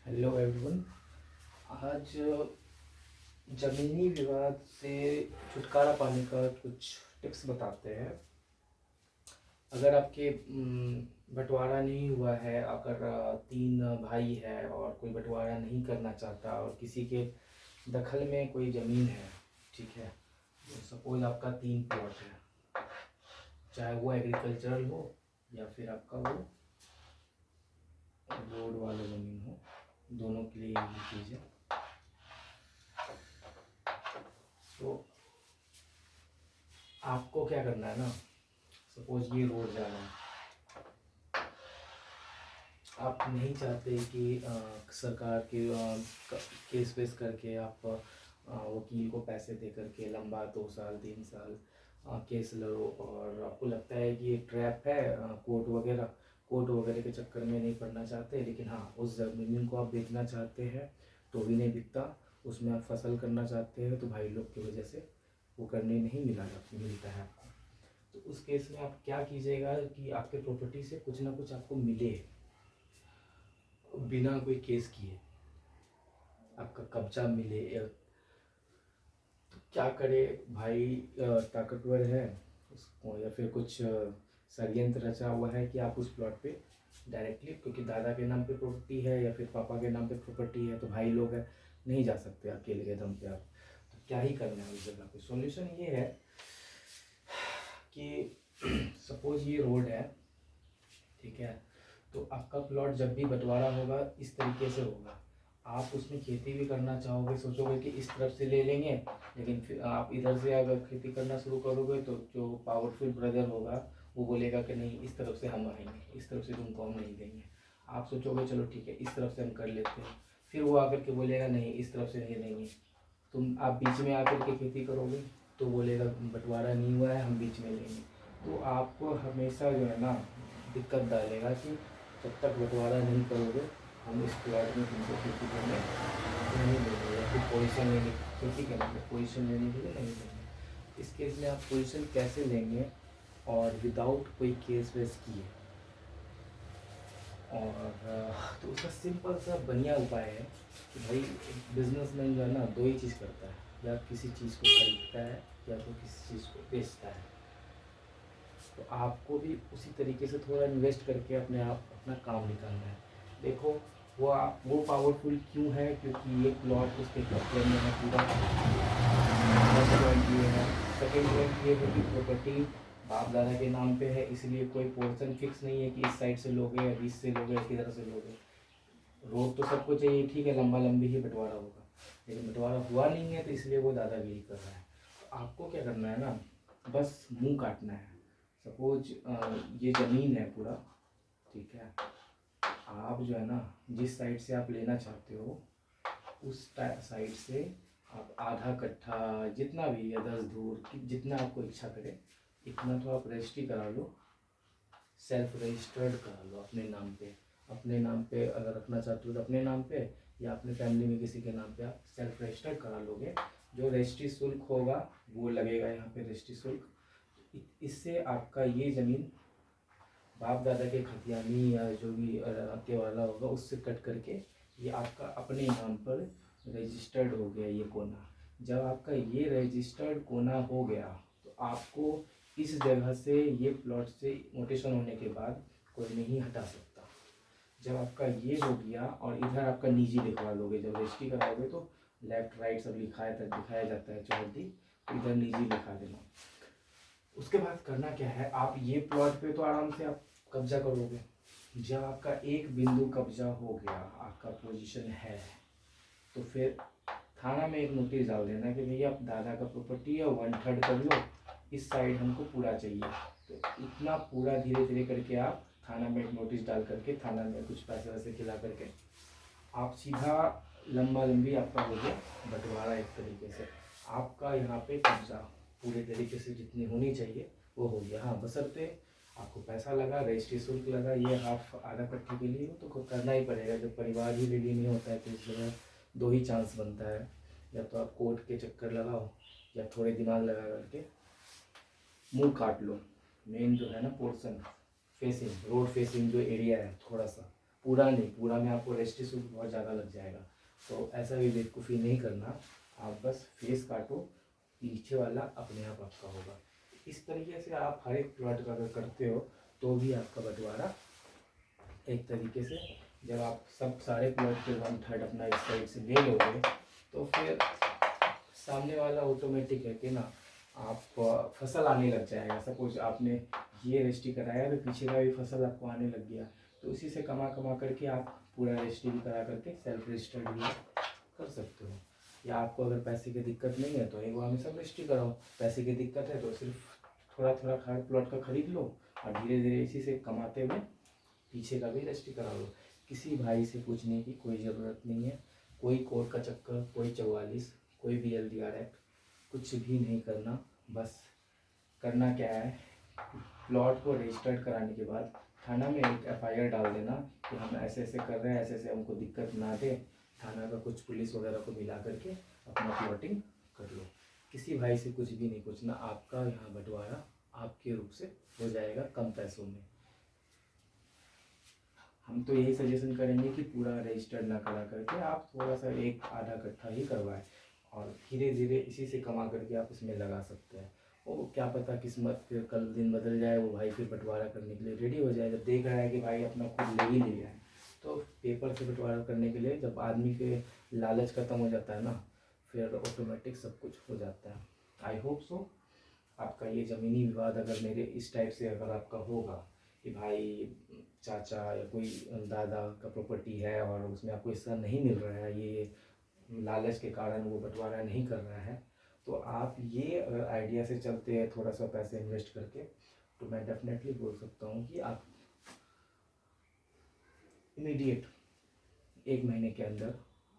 Hello everyone. आज ज़मीनी विवाद से छुटकारा पाने का कुछ टिप्स बताते हैं। अगर आपके बंटवारा नहीं हुआ है, अगर तीन भाई है और कोई बंटवारा नहीं करना चाहता और किसी के दखल में कोई ज़मीन है, ठीक है, तो सपोज आपका 3 प्लॉट है, चाहे वो एग्रीकल्चरल हो या फिर आपका वो रोड वाला ज़मीन हो, दोनों के लिए यही चीज़ है। तो आपको क्या करना है ना, सपोज ये रोड जा रहा है, आप नहीं चाहते कि सरकार के केस वेस करके आप वकील को पैसे दे करके लंबा 2 साल 3 साल केस लड़ो, और आपको लगता है कि ये ट्रैप है, कोर्ट वगैरह के चक्कर में नहीं पड़ना चाहते, लेकिन हाँ उस ज़मीन को आप बेचना चाहते हैं तो भी नहीं बिकता, उसमें आप फसल करना चाहते हैं तो भाई लोग की वजह से वो करने नहीं मिलता है आपको। तो उस केस में आप क्या कीजिएगा कि आपके प्रॉपर्टी से कुछ ना कुछ आपको मिले, बिना कोई केस किए आपका कब्जा मिले। तो क्या करे भाई, ताकतवर है उसको, या फिर कुछ षड्यंत्र रचा हुआ है कि आप उस प्लॉट पे डायरेक्टली, क्योंकि दादा के नाम पे प्रॉपर्टी है या फिर पापा के नाम पे प्रॉपर्टी है तो भाई लोग हैं, नहीं जा सकते अकेले के दम पे आप। तो क्या ही करना है उस जगह पे। सॉल्यूशन ये है कि सपोज ये रोड है, ठीक है, तो आपका प्लॉट जब भी बंटवारा होगा इस तरीके से होगा। आप उसमें खेती भी करना चाहोगे, सोचोगे कि इस तरफ से ले लेंगे, लेकिन फिर आप इधर से अगर खेती करना शुरू करोगे तो जो पावरफुल ब्रदर होगा वो बोलेगा कि नहीं इस तरफ से हम आएंगे, इस तरफ से तुमको हम नहीं देंगे। आप सोचोगे चलो ठीक है इस तरफ से हम कर लेते हैं, फिर वो आकर के बोलेगा नहीं इस तरफ से नहीं देंगे। आप बीच में आकर के खेती करोगे तो बोलेगा बंटवारा नहीं हुआ है हम बीच में लेंगे। तो आपको हमेशा जो है ना दिक्कत डालेगा कि जब तक बंटवारा नहीं करोगे हम इस प्लॉट में तुमको खेती करने नहीं देंगे, या फिर पोजीशन लेने खेती करने में पोजीशन लेने के लिए नहीं देंगे। इस केस में आप पोजीशन कैसे लेंगे, और विदाउट कोई केस वेस किए। और तो उसका सिंपल सा बढ़िया उपाय है कि भाई बिजनेसमैन जो है ना दो ही चीज़ करता है, या किसी चीज़ को खरीदता है या तो किसी चीज़ को बेचता है। तो आपको भी उसी तरीके से थोड़ा इन्वेस्ट करके अपने आप अपना काम निकालना है। देखो वो पावरफुल क्यों है, क्योंकि ये प्लॉट उसके कब्जे में है पूरा। फर्स्ट पॉइंट ये है। सेकेंड पॉइंट ये है कि प्रॉपर्टी बाप दादा के नाम पे है, इसलिए कोई पोर्शन फिक्स नहीं है कि इस साइड से लोगे या बीच से लोगे या किधर से लोगे। रोड तो सबको चाहिए, ठीक है, लंबा लंबी ही बंटवारा होगा, लेकिन बंटवारा हुआ नहीं है तो इसलिए वो दादागिरी कर रहा है। तो आपको क्या करना है ना, बस मुंह काटना है। सपोज ये ज़मीन है पूरा, ठीक है, आप जो है ना जिस साइड से आप लेना चाहते हो उस साइड से आप आधा कट्ठा जितना भी, या 10 धूर जितना आपको इच्छा करे इतना तो आप रजिस्ट्री करा लो, सेल्फ रजिस्टर्ड करा लो अपने नाम पे। अपने नाम पे अगर रखना चाहते हो तो अपने नाम पे, या अपने फैमिली में किसी के नाम पे आप सेल्फ रजिस्टर्ड करा लोगे। जो रजिस्ट्री शुल्क होगा वो लगेगा यहाँ पे रजिस्ट्री शुल्क। इससे आपका ये ज़मीन बाप दादा के खतियानी या जो भी अत्य वाला होगा उससे कट करके ये आपका अपने नाम पर रजिस्टर्ड हो गया ये कोना। जब आपका ये रजिस्टर्ड कोना हो गया तो आपको इस जगह से, ये प्लॉट से नोटिशन होने के बाद कोई नहीं हटा सकता। जब आपका ये हो गया और इधर आपका निजी लिखवा लोगे, जब रजिस्ट्री कराओगे तो लेफ्ट राइट सब दिखाया जाता है चौहद्दी, तो इधर निजी लिखा देना। उसके बाद करना क्या है, आप ये प्लॉट पे तो आराम से आप कब्जा करोगे। जब आपका एक बिंदु कब्जा हो गया, आपका पोजीशन है, तो फिर थाना में एक नोटिस डाल देना कि भैया आप दादा का प्रॉपर्टी है 1/3 कर लो, इस साइड हमको पूरा चाहिए। तो इतना पूरा धीरे धीरे करके आप थाना में एक नोटिस डाल करके, थाना में कुछ पैसे वैसे खिला करके आप सीधा लंबा लंबी आपका हो गया बंटवारा। एक तरीके से आपका यहाँ पे कब्जा पूरे तरीके से जितनी होनी चाहिए वो हो गया। हाँ, बशर्ते आपको पैसा लगा, रजिस्ट्री शुल्क लगा, ये हाफ आधा कट्ठे के लिए तो करना ही पड़ेगा। जब परिवार ही रेडी नहीं होता है तो इस जगह दो ही चांस बनता है, या तो आप कोर्ट के चक्कर लगाओ या थोड़े दिमाग लगा करके मुंह काट लो। मेन जो है ना पोर्शन फेसिंग, रोड फेसिंग जो एरिया है थोड़ा सा पूरा नहीं, पूरा में आपको रजिस्ट्री बहुत ज़्यादा लग जाएगा। तो ऐसा भी बेवकूफ़ी नहीं करना, आप बस फेस काटो, पीछे वाला अपने आप आपका होगा। इस तरीके से आप हर एक प्लॉट का अगर करते हो तो भी आपका बंटवारा एक तरीके से, जब आप सब सारे प्लॉट के 1/3 अपना इस साइड से ले लोगे तो फिर सामने वाला ऑटोमेटिक है कि ना, आप फसल आने लग जाएगा। सपोज आपने ये रजिस्ट्री कराया तो पीछे का भी फसल आपको आने लग गया, तो उसी से कमा कमा करके आप पूरा रजिस्ट्री भी करा करके सेल्फ रजिस्टर्ड भी कर सकते हो। या आपको अगर पैसे की दिक्कत नहीं है तो एक बार में सब रजिस्ट्री कराओ, पैसे की दिक्कत है तो सिर्फ थोड़ा थोड़ा हर प्लॉट का खरीद लो और धीरे धीरे इसी से कमाते हुए पीछे का भी रजिस्ट्री करा लो। किसी भाई से पूछने की कोई ज़रूरत नहीं है, कोई कोर्ट का चक्कर, कोई 44, कोई VLDR एक्ट, कुछ भी नहीं करना। बस करना क्या है, प्लॉट को रजिस्टर्ड कराने के बाद थाना में एक FIR डाल देना कि हम ऐसे ऐसे कर रहे हैं, ऐसे ऐसे हमको दिक्कत ना दे। थाना का कुछ पुलिस वगैरह को मिला करके अपना प्लॉटिंग कर लो। किसी भाई से कुछ भी नहीं पूछना, आपका यहाँ बंटवारा आपके रूप से हो जाएगा कम पैसों में। हम तो यही सजेशन करेंगे कि पूरा रजिस्टर्ड ना करा करके आप थोड़ा सा एक आधा कट्ठा ही करवाएं और धीरे धीरे इसी से कमा करके आप इसमें लगा सकते हैं। वो क्या पता किस्मत फिर कल दिन बदल जाए, वो भाई फिर बंटवारा करने के लिए रेडी हो जाए। जब देख रहा है कि भाई अपना खुद ले ही लिया है, तो पेपर से बंटवारा करने के लिए जब आदमी के लालच खत्म हो जाता है ना, फिर ऑटोमेटिक सब कुछ हो जाता है। आई होप सो आपका ये ज़मीनी विवाद अगर मेरे इस टाइप से अगर आपका होगा कि भाई चाचा या कोई दादा का प्रॉपर्टी है और उसमें आपको हिस्सा नहीं मिल रहा है, ये लालच के कारण वो बंटवारा नहीं कर रहा है, तो आप ये अगर आइडिया से चलते हैं थोड़ा सा पैसे इन्वेस्ट करके, तो मैं डेफिनेटली बोल सकता हूँ कि आप इमीडिएट 1 महीने के अंदर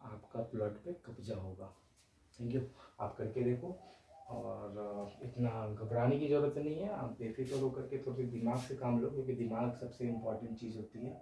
आपका प्लॉट पे कब्जा होगा। Thank you. आप करके देखो और इतना घबराने की ज़रूरत नहीं है, आप बेफिक्र होकर के थोड़ी दिमाग से काम लो, क्योंकि दिमाग सबसे इम्पॉर्टेंट चीज़ होती है।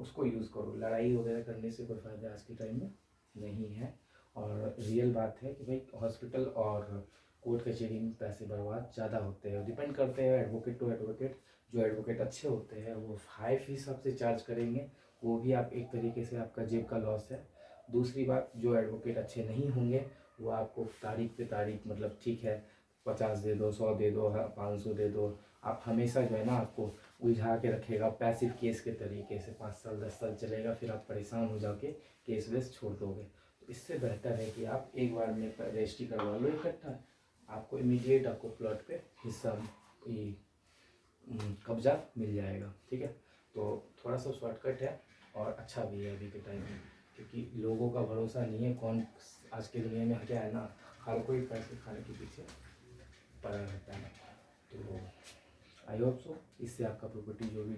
उसको यूज़ करो, लड़ाई वगैरह करने से कोई फ़ायदा आज के टाइम में नहीं है। और रियल बात है कि भाई हॉस्पिटल और कोर्ट कचहरी में पैसे बर्बाद ज़्यादा होते हैं, डिपेंड करते हैं एडवोकेट टू एडवोकेट। जो एडवोकेट अच्छे होते हैं वो हाई फीस आपसे चार्ज करेंगे, वो भी आप एक तरीके से आपका जेब का लॉस है। दूसरी बात, जो एडवोकेट अच्छे नहीं होंगे वो आपको तारीख पे तारीख, मतलब ठीक है 50 दे दो, 100 दे दो, 500 दे दो, आप हमेशा जो है ना आपको उलझा के रखेगा पैसिव केस के तरीके से। 5 साल 10 साल चलेगा, फिर आप परेशान हो जाके केस वेस छोड़ दोगे। तो इससे बेहतर है कि आप एक बार में रजिस्ट्री करवा लो इकट्ठा, आपको इमीडिएट आपको प्लॉट पे हिस्सा ये कब्जा मिल जाएगा। ठीक है, तो थोड़ा सा शॉर्टकट है और अच्छा भी है अभी के टाइम में, क्योंकि लोगों का भरोसा नहीं है। कौन आज के दुनिया में क्या है ना, हर कोई पैसे खाने के पीछे पड़ा रहता है। तो आई होप सो इससे आपका प्रॉपर्टी जो भी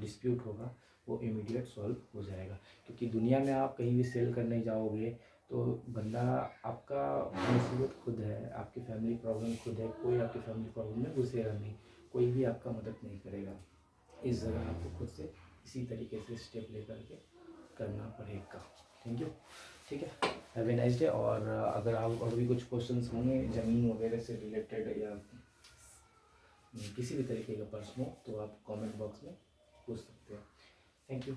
डिस्प्यूट होगा वो इमीडिएट सॉल्व हो जाएगा। क्योंकि दुनिया में आप कहीं भी सेल करने जाओगे तो बंदा आपका मुसीबत खुद है, आपकी फैमिली प्रॉब्लम खुद है, कोई आपकी फैमिली प्रॉब्लम में घुसेगा नहीं, कोई भी आपका मदद नहीं करेगा। इस जगह आपको खुद से इसी तरीके से स्टेप लेकर के करना पड़ेगा। Thank you. ठीक है, हैव ए नाइस डे। और अगर आप और भी कुछ क्वेश्चंस होंगे ज़मीन वगैरह से रिलेटेड या किसी भी तरीके का प्रश्न हो तो आप कमेंट बॉक्स में पूछ सकते हो। Thank you.